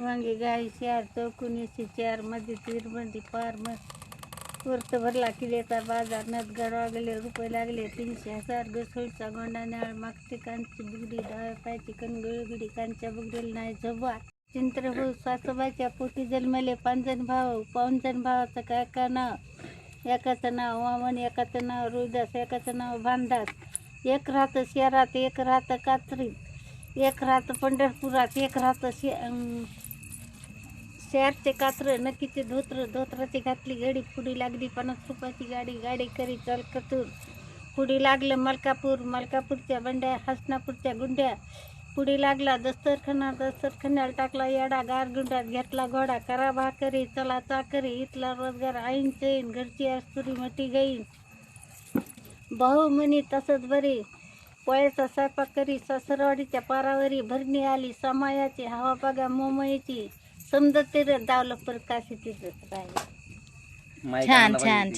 वांगे गाई 4 चौकुनीशी 4 मध्ये तीरबंदी पार मग वर्त भरला किल्ल्याचा बाजार नद गडवा गेले रुपये लागले 300,000 घसळीचा गोंडा नाळ मागते कांची बुगडी डाव्या पायची कणगळगडी कांच्या बुगडील नाही झोबा चिंत्र हो सासूबाईच्या पोटी जन्मले 5 जण भाऊ 5 जण भावाचं काय का नाव एकाचं नाव वामन एकाचं नाव रोहिदास एकाचं नाव भानदास एक राहतं शहरात एक राहतं कात्रीत एक राहतं पंढरपुरात एक राहतं शहरचे कात्र नक्कीचे धोत्राची घातली गडी पुढी लागली 50 रुपयाची गाडी करी चल कतूर पुढी लागलं मलकापूरच्या बंड्या हसनापूरच्या गुंड्या पुढी लागला दस्तरखान्याला टाकला येडा गारगुंडात घेतला घोडा करा भाकरी चला चाकरी इथला रोजगार आईन चैन घरची अस्तुरी मटी गाईन भाऊ म्हणी तसंच बरी पोळ्याचा स्वयंपाक करी सासरवाडीच्या पारावरी भरणी आली समायाची हवा बघा मोमईची समजा ते दावलं परत काशी तिथं राहिलं. छान छान छान.